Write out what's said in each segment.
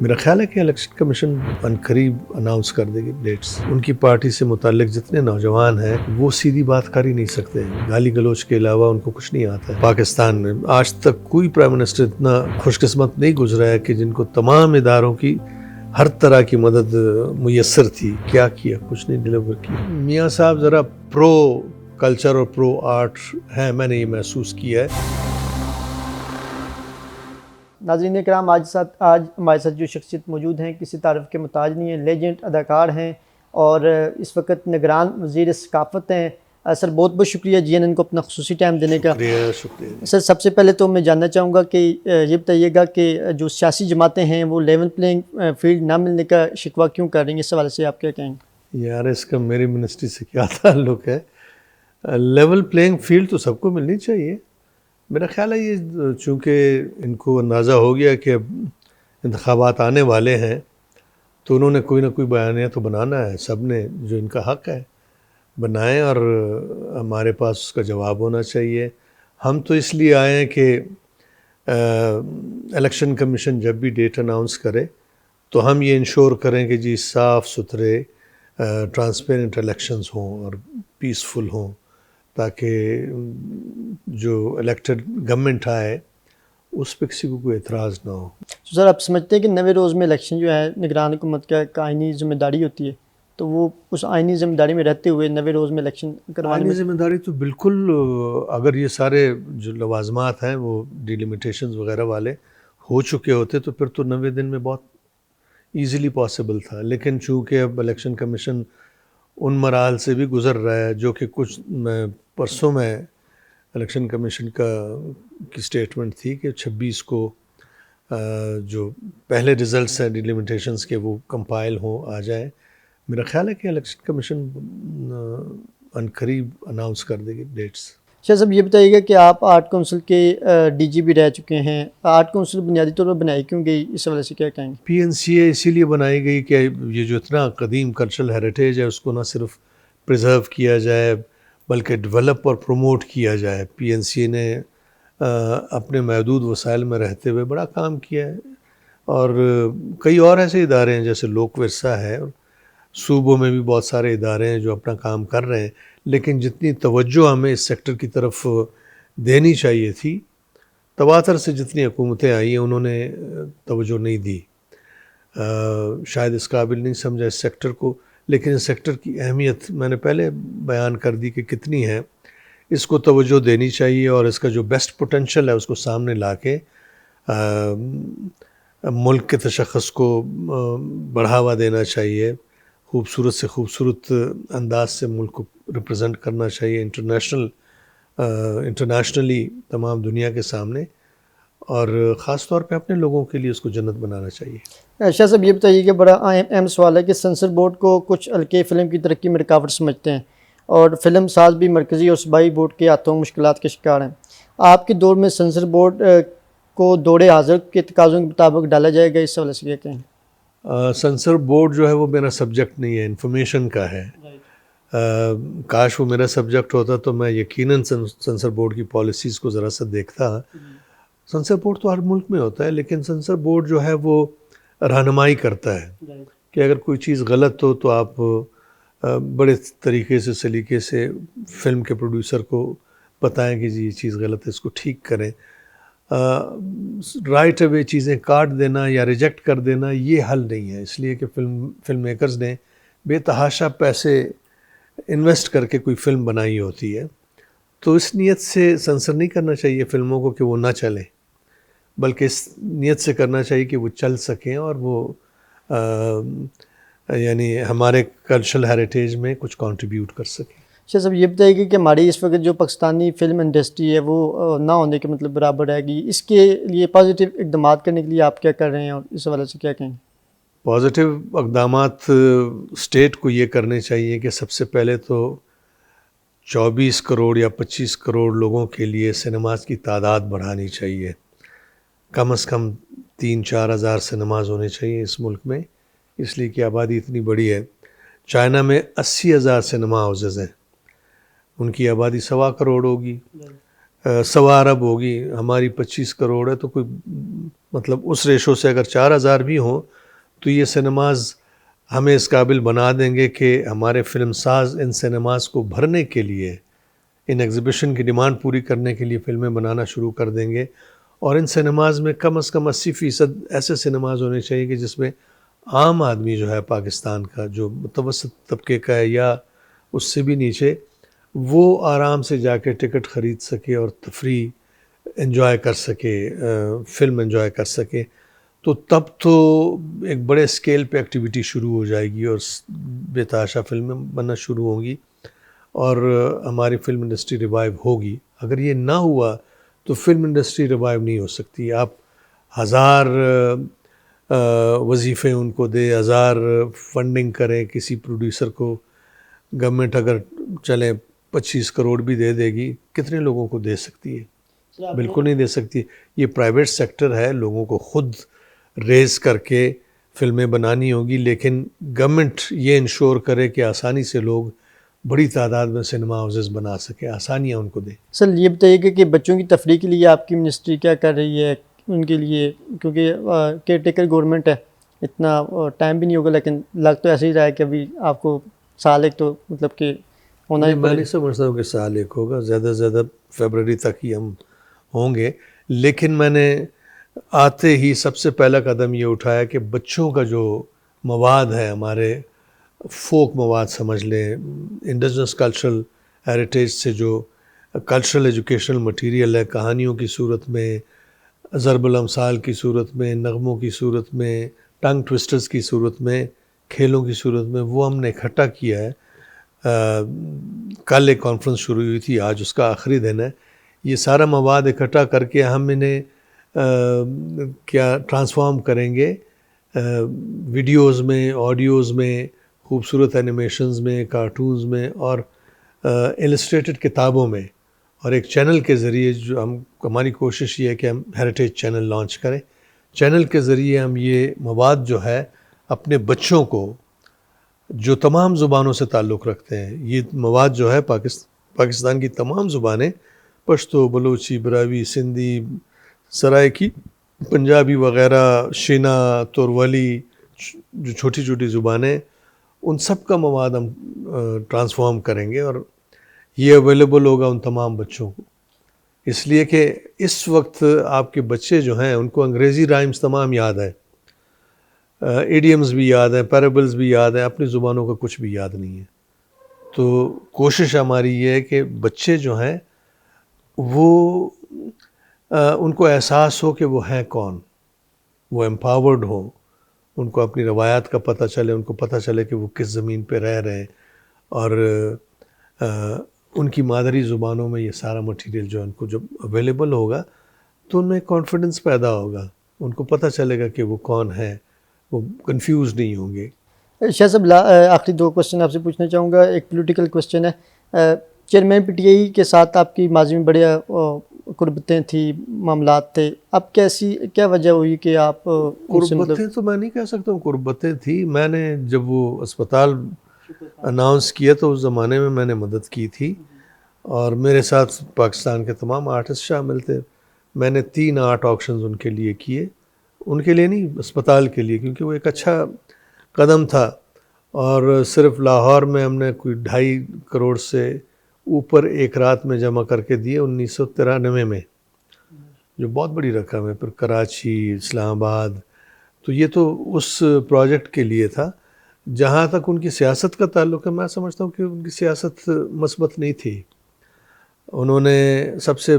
میرا خیال ہے کہ الیکشن کمیشن عنقریب اناؤنس کر دے گی ڈیٹس. ان کی پارٹی سے متعلق جتنے نوجوان ہیں وہ سیدھی بات کر ہی نہیں سکتے، گالی گلوچ کے علاوہ ان کو کچھ نہیں آتا ہے. پاکستان میں آج تک کوئی پرائم منسٹر اتنا خوش قسمت نہیں گزرا ہے کہ جن کو تمام اداروں کی ہر طرح کی مدد میسر تھی. کیا کچھ نہیں ڈلیور کیا. میاں صاحب ذرا پرو کلچر اور پرو آرٹ ہیں، میں نے یہ محسوس کیا ہے. ناظرین کرام، آج ہمارے ساتھ جو شخصیت موجود ہیں کسی تعارف کے محتاج نہیں ہیں، لیجنڈ اداکار ہیں اور اس وقت نگران وزیر ثقافت ہیں. سر بہت بہت شکریہ جی این این کو اپنا خصوصی ٹائم دینے کا. شکریہ. سر سب سے پہلے تو میں جاننا چاہوں گا کہ یہ بتائیے گا کہ جو سیاسی جماعتیں ہیں وہ لیول پلینگ فیلڈ نہ ملنے کا شکوہ کیوں کر رہی ہیں، اس حوالے سے آپ کیا کہیں گے؟ یار اس کا میری منسٹری سے کیا تعلق ہے؟ لیول پلینگ فیلڈ تو سب کو ملنی چاہیے. میرا خیال ہے یہ چونکہ ان کو اندازہ ہو گیا کہ اب انتخابات آنے والے ہیں تو انہوں نے کوئی نہ کوئی بیانیہ تو بنانا ہے. سب نے، جو ان کا حق ہے بنائیں اور ہمارے پاس اس کا جواب ہونا چاہیے. ہم تو اس لیے آئے ہیں کہ الیکشن کمیشن جب بھی ڈیٹ اناؤنس کرے تو ہم یہ انشور کریں کہ جی صاف ستھرے ٹرانسپیرنٹ الیکشنز ہوں اور پیسفل ہوں، تاکہ جو الیکٹڈ گورنمنٹ آئے اس پہ کسی کو کوئی اعتراض نہ ہو. تو سر آپ سمجھتے ہیں کہ 90 روز میں الیکشن جو ہے نگران حکومت کا ایک آئینی ذمہ داری ہوتی ہے، تو وہ اس آئینی ذمہ داری میں رہتے ہوئے 90 روز میں الیکشن کروانے میں ذمہ داری تو بالکل، اگر یہ سارے جو لوازمات ہیں وہ ڈیلیمیٹیشنز وغیرہ والے ہو چکے ہوتے تو پھر تو 90 دن میں بہت ایزیلی پاسبل تھا. لیکن چونکہ اب الیکشن کمیشن ان مراحل سے بھی گزر رہا ہے جو کہ کچھ پرسوں میں الیکشن کمیشن کی سٹیٹمنٹ تھی کہ 26 کو جو پہلے ریزلٹس ہیں ڈیلیمیٹیشنز کے وہ کمپائل ہوں، آ جائیں. میرا خیال ہے کہ الیکشن کمیشن عنقریب اناؤنس کر دے گی ڈیٹس. شاہ صاحب یہ بتائیے گا کہ آپ آرٹ کونسل کے ڈی جی بھی رہ چکے ہیں. آرٹ کونسل بنیادی طور پر بنائی کیوں گئی، اس حوالے سے کیا کہیں گے؟ پی این سی اے اسی لیے بنائی گئی کہ یہ جو اتنا قدیم کلچرل ہیریٹیج ہے اس کو نہ صرف پریزرو کیا جائے بلکہ ڈیولپ اور پروموٹ کیا جائے. پی این سی اے نے اپنے محدود وسائل میں رہتے ہوئے بڑا کام کیا ہے، اور کئی اور ایسے ادارے ہیں جیسے لوک ورثہ ہے، صوبوں میں بھی بہت سارے ادارے ہیں جو اپنا کام کر رہے ہیں. لیکن جتنی توجہ ہمیں اس سیکٹر کی طرف دینی چاہیے تھی، تواتر سے جتنی حکومتیں آئی ہیں انہوں نے توجہ نہیں دی. شاید اس قابل نہیں سمجھا اس سیکٹر کو. لیکن اس سیکٹر کی اہمیت میں نے پہلے بیان کر دی کہ کتنی ہے. اس کو توجہ دینی چاہیے اور اس کا جو بیسٹ پوٹینشل ہے اس کو سامنے لا کے ملک کے تشخص کو بڑھاوا دینا چاہیے. خوبصورت سے خوبصورت انداز سے ملک کو ریپرزینٹ کرنا چاہیے انٹرنیشنلی تمام دنیا کے سامنے، اور خاص طور پہ اپنے لوگوں کے لیے اس کو جنت بنانا چاہیے. شاہ صاحب یہ بتائیے کہ بڑا اہم سوال ہے کہ سینسر بورڈ کو کچھ حلقے فلم کی ترقی میں رکاوٹ سمجھتے ہیں اور فلم ساز بھی مرکزی اور صوبائی بورڈ کے ہاتھوں مشکلات کے شکار ہیں. آپ کے دور میں سینسر بورڈ کو دور حاضر کے تقاضوں کے مطابق ڈالا جائے گا، اس حوالے سے کیا کہیں؟ سینسر بورڈ جو ہے وہ میرا سبجیکٹ نہیں ہے، انفارمیشن کا ہے. کاش وہ میرا سبجیکٹ ہوتا تو میں یقیناً سینسر بورڈ کی پالیسیز کو ذرا سا دیکھتا. سینسر بورڈ تو ہر ملک میں ہوتا ہے، لیکن سینسر بورڈ جو ہے وہ رہنمائی کرتا ہے کہ اگر کوئی چیز غلط ہو تو آپ بڑے طریقے سے سلیقے سے فلم کے پروڈیوسر کو بتائیں کہ جی یہ چیز غلط ہے، اس کو ٹھیک کریں. رائٹ اوے چیزیں کاٹ دینا یا ریجیکٹ کر دینا یہ حل نہیں ہے. اس لیے کہ فلم میکرز نے بے تحاشا پیسے انویسٹ کر کے کوئی فلم بنائی ہوتی ہے، تو اس نیت سے سنسر نہیں کرنا چاہیے فلموں کو کہ وہ نہ چلیں، بلکہ اس نیت سے کرنا چاہیے کہ وہ چل سکیں اور وہ یعنی ہمارے کلچرل ہیریٹیج میں کچھ کنٹریبیوٹ کر سکیں. شاہ صاحب یہ بتائیے کہ ہماری اس وقت جو پاکستانی فلم انڈسٹری ہے وہ نہ ہونے کے مطلب برابر رہے گی، اس کے لیے پازیٹیو اقدامات کرنے کے لیے آپ کیا کر رہے ہیں اور اس حوالے سے کیا کہیں؟ پازیٹیو اقدامات اسٹیٹ کو یہ کرنے چاہیے کہ سب سے پہلے تو 24 کروڑ یا 25 کروڑ لوگوں کے لیے سنیماز کی تعداد بڑھانی چاہیے. کم از کم 3-4 ہزار سنیماز ہونے چاہیے اس ملک میں، اس لیے کہ آبادی اتنی بڑی ہے. چائنا میں 80,000 سنیما ہاؤسز ہیں، ان کی آبادی 1.25 کروڑ ہوگی. 1.25 ارب ہوگی، ہماری 25 کروڑ ہے، تو کوئی مطلب اس ریشو سے اگر 4,000 بھی ہوں تو یہ سنیماز ہمیں اس قابل بنا دیں گے کہ ہمارے فلم ساز ان سنیماز کو بھرنے کے لیے، ان ایگزیبیشن کی ڈیمانڈ پوری کرنے کے لیے فلمیں بنانا شروع کر دیں گے. اور ان سنیماز میں کم از کم 80% ایسے سنیماز ہونے چاہیے کہ جس میں عام آدمی جو ہے پاکستان کا، جو متوسط طبقے کا ہے یا اس سے بھی نیچے، وہ آرام سے جا کے ٹکٹ خرید سکے اور تفریح انجوائے کر سکے، فلم انجوائے کر سکے. تو تب تو ایک بڑے اسکیل پہ ایکٹیویٹی شروع ہو جائے گی اور بے تحاشا فلمیں بننا شروع ہوں گی اور ہماری فلم انڈسٹری ریوائیو ہوگی. اگر یہ نہ ہوا تو فلم انڈسٹری ریوائیو نہیں ہو سکتی. آپ 1000 وظیفے ان کو دے، 1000 فنڈنگ کریں کسی پروڈیوسر کو، گورنمنٹ اگر چلے 25 کروڑ بھی دے دے گی، کتنے لوگوں کو دے سکتی ہے؟ بالکل نہیں دے سکتی. یہ پرائیویٹ سیکٹر ہے، لوگوں کو خود ریز کر کے فلمیں بنانی ہوگی، لیکن گورنمنٹ یہ انشور کرے کہ آسانی سے لوگ بڑی تعداد میں سنیما ہاؤسز بنا سکے، آسانیاں ان کو دیں. سر یہ بتائیے کہ بچوں کی تفریح کے لیے آپ کی منسٹری کیا کر رہی ہے ان کے لیے، کیونکہ کیئر ٹیکر گورنمنٹ ہے، اتنا ٹائم بھی نہیں ہوگا، لیکن لگ تو ایسے ہی رہا ہے کہ ابھی آپ کو سال ایک تو مطلب کہ ہونا ہی میں نہیں سمجھتا ہوں کہ سال ایک ہوگا، زیادہ سے زیادہ فیبرری تک ہی ہم ہوں گے. لیکن میں نے آتے ہی سب سے پہلا قدم یہ اٹھایا کہ بچوں کا جو مواد ہے، ہمارے فوک مواد سمجھ لیں، انڈیجنس کلچرل ہیریٹیج سے جو کلچرل ایجوکیشنل مٹیریل ہے، کہانیوں کی صورت میں، ضرب الامثال کی صورت میں، نغموں کی صورت میں، ٹنگ ٹوسٹرز کی صورت میں، کھیلوں کی صورت میں، وہ ہم نے اکٹھا کیا ہے. کل ایک کانفرنس شروع ہوئی تھی، آج اس کا آخری دن ہے. یہ سارا مواد اکٹھا کر کے ہم انہیں کیا ٹرانسفارم کریں گے ویڈیوز میں، آڈیوز میں، خوبصورت اینیمیشنز میں، کارٹونز میں اور السٹریٹڈ کتابوں میں. اور ایک چینل کے ذریعے جو ہماری کوشش یہ ہے کہ ہم ہیریٹیج چینل لانچ کریں. چینل کے ذریعے ہم یہ مواد جو ہے اپنے بچوں کو، جو تمام زبانوں سے تعلق رکھتے ہیں، یہ مواد جو ہے پاکستان کی تمام زبانیں، پشتو، بلوچی، براوی، سندھی، سرائکی، پنجابی وغیرہ، شینا، تورولی، جو چھوٹی چھوٹی زبانیں، ان سب کا مواد ہم ٹرانسفارم کریں گے اور یہ اویلیبل ہوگا ان تمام بچوں کو. اس لیے کہ اس وقت آپ کے بچے جو ہیں ان کو انگریزی رائمز تمام یاد ہے، ایڈیمز بھی یاد ہیں، پیرابلز بھی یاد ہیں، اپنی زبانوں کا کچھ بھی یاد نہیں ہے. تو کوشش ہماری یہ ہے کہ بچے جو ہیں وہ ان کو احساس ہو کہ وہ ہیں کون، وہ امپاورڈ ہوں، ان کو اپنی روایات کا پتہ چلے، ان کو پتہ چلے کہ وہ کس زمین پہ رہ رہے ہیں، اور ان کی مادری زبانوں میں یہ سارا مٹیریل جو ان کو جب اویلیبل ہوگا تو ان میں کانفیڈنس پیدا ہوگا، ان کو پتہ چلے گا کہ وہ کون ہے، وہ کنفیوز نہیں ہوں گے. شاہ صاحب آخری 2 کوسچن آپ سے پوچھنا چاہوں گا. ایک پولیٹیکل کوسچن ہے، چیئرمین پی ٹی آئی کے ساتھ آپ کی ماضی میں بڑے قربتیں تھیں، معاملات تھے، اب کیا وجہ ہوئی کہ آپ قربتیں تو میں نہیں کہہ سکتا ہوں قربتیں تھیں. میں نے جب وہ اسپتال اناؤنس کیا تو اس زمانے میں میں نے مدد کی تھی اور میرے ساتھ پاکستان کے تمام آرٹسٹ شامل تھے. میں نے 3 آرٹ آکشنز ان کے لیے کیے، ان کے لیے نہیں، اسپتال کے لیے، کیونکہ وہ ایک اچھا قدم تھا. اور صرف لاہور میں ہم نے کوئی 2.5 کروڑ سے اوپر ایک رات میں جمع کر کے دیے 1993 میں، جو بہت بڑی رقم ہے. پھر کراچی، اسلام آباد، تو یہ تو اس پروجیکٹ کے لیے تھا. جہاں تک ان کی سیاست کا تعلق ہے، میں سمجھتا ہوں کہ ان کی سیاست مثبت نہیں تھی. انہوں نے سب سے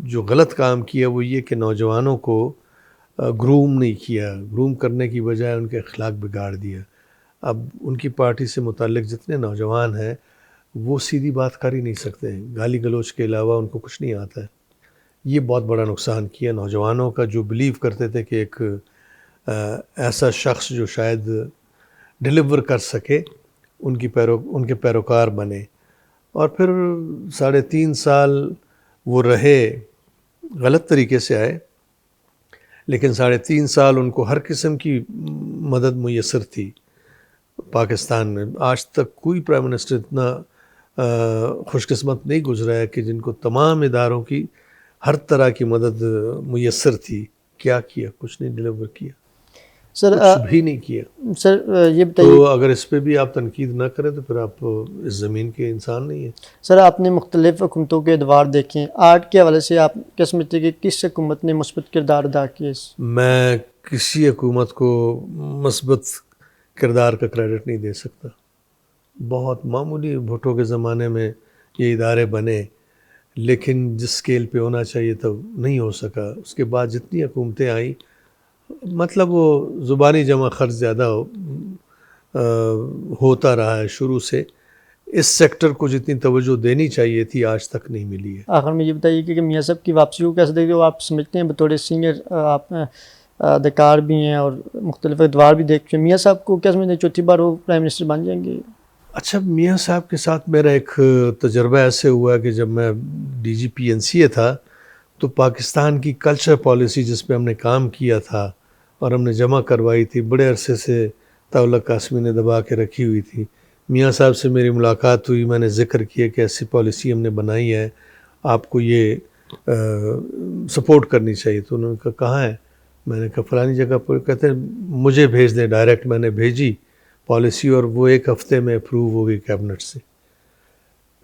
جو غلط کام کیا وہ یہ کہ نوجوانوں کو گروم نہیں کیا، گروم کرنے کی بجائے ان کے اخلاق بگاڑ دیا. اب ان کی پارٹی سے متعلق جتنے نوجوان ہیں وہ سیدھی بات کر ہی نہیں سکتے، گالی گلوچ کے علاوہ ان کو کچھ نہیں آتا ہے. یہ بہت بڑا نقصان کیا نوجوانوں کا، جو بلیو کرتے تھے کہ ایک ایسا شخص جو شاید ڈیلیور کر سکے، ان کے پیروکار بنے. اور پھر 3.5 سال وہ رہے، غلط طریقے سے آئے، لیکن 3.5 سال ان کو ہر قسم کی مدد میسر تھی پاکستان میں. آج تک کوئی پرائم منسٹر اتنا خوش قسمت نہیں گزرا ہے کہ جن کو تمام اداروں کی ہر طرح کی مدد میسر تھی. کیا کیا؟ کچھ نہیں ڈلیور کیا، سر کچھ بھی نہیں کیا. سر یہ بتائیے، تو اگر اس پہ بھی آپ تنقید نہ کریں تو پھر آپ اس زمین کے انسان نہیں ہیں. سر آپ نے مختلف حکومتوں کے ادوار دیکھے ہیں، آرٹ کے حوالے سے آپ کیا سمجھتے ہیں کہ کس حکومت نے مثبت کردار ادا کیا؟ میں کسی حکومت کو مثبت کردار کا کریڈٹ نہیں دے سکتا. بہت معمولی بھٹو کے زمانے میں یہ ادارے بنے، لیکن جس سکیل پہ ہونا چاہیے تھا نہیں ہو سکا. اس کے بعد جتنی حکومتیں آئیں، مطلب وہ زبانی جمع خرچ زیادہ ہوتا رہا ہے شروع سے. اس سیکٹر کو جتنی توجہ دینی چاہیے تھی آج تک نہیں ملی ہے. آخر میں یہ بتائیے کہ میاں صاحب کی واپسی کو کیسے دیکھتے ہو؟ آپ سمجھتے ہیں بطور سینئر آپ اداکار بھی ہیں اور مختلف ادوار بھی دیکھ چکے ہیں، میاں صاحب کو کیا سمجھتے ہیں چوتھی بار وہ پرائم منسٹر بن جائیں گے؟ اچھا، میاں صاحب کے ساتھ میرا ایک تجربہ ایسے ہوا کہ جب میں ڈی جی پی این سی اے تھا تو پاکستان کی کلچر پالیسی جس پہ ہم نے کام کیا تھا اور ہم نے جمع کروائی تھی، بڑے عرصے سے طاولہ قاسمی نے دبا کے رکھی ہوئی تھی. میاں صاحب سے میری ملاقات ہوئی، میں نے ذکر کیا کہ ایسی پالیسی ہم نے بنائی ہے، آپ کو یہ سپورٹ کرنی چاہیے. تو انہوں نے کہا کہاں ہے؟ میں نے کہا فلانی جگہ پر. کہتے ہیں مجھے بھیج دیں ڈائریکٹ. میں نے بھیجی پالیسی اور وہ ایک ہفتے میں اپروو ہو گئی کیبنٹ سے.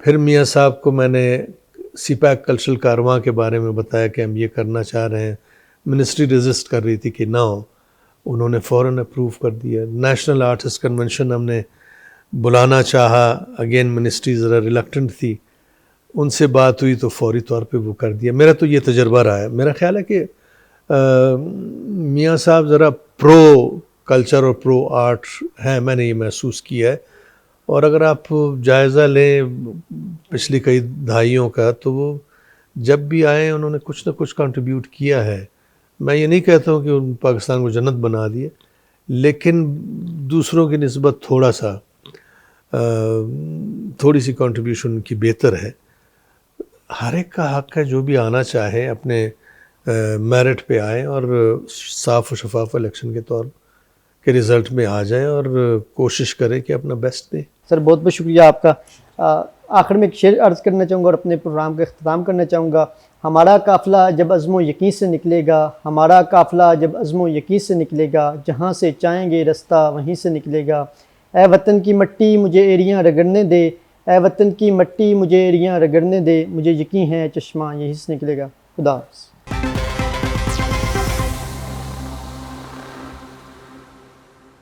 پھر میاں صاحب کو میں نے سی پیک کلچرل کارواں کے بارے میں بتایا کہ ہم یہ کرنا چاہ رہے ہیں. منسٹری رجسٹ کر رہی تھی کہ نہ ہو، انہوں نے فوراً اپروو کر دیا. نیشنل آرٹسٹ کنونشن ہم نے بلانا چاہا، اگین منسٹری ذرا ریلکٹنٹ تھی. ان سے بات ہوئی تو فوری طور پہ وہ کر دیا. میرا تو یہ تجربہ رہا ہے. میرا خیال ہے کہ میاں صاحب ذرا پرو کلچر اور پرو آرٹ ہیں، میں نے یہ محسوس کیا ہے. اور اگر آپ جائزہ لیں پچھلی کئی دہائیوں کا تو وہ جب بھی آئے انہوں نے کچھ نہ کچھ کنٹریبیوٹ کیا ہے. میں یہ نہیں کہتا ہوں کہ ان پاکستان کو جنت بنا دیے، لیکن دوسروں کی نسبت تھوڑی سی کنٹریبیوشن کی بہتر ہے. ہر ایک کا حق ہے جو بھی آنا چاہے اپنے میرٹ پہ آئے اور صاف و شفاف الیکشن کے طور کے رزلٹ میں آ جائے اور کوشش کرے کہ اپنا بیسٹ دیں. سر بہت بہت شکریہ آپ کا. آخر میں ایک شعر عرض کرنا چاہوں گا اور اپنے پروگرام کا اختتام کرنا چاہوں گا. ہمارا قافلہ جب عزم و یقین سے نکلے گا، ہمارا قافلہ جب عزم و یقین سے نکلے گا، جہاں سے چاہیں گے رستہ وہیں سے نکلے گا. اے وطن کی مٹی مجھے ایریاں رگڑنے دے، اے وطن کی مٹی مجھے ایریاں رگڑنے دے، مجھے یقین ہے چشمہ یہیں سے نکلے گا. خدا حافظ.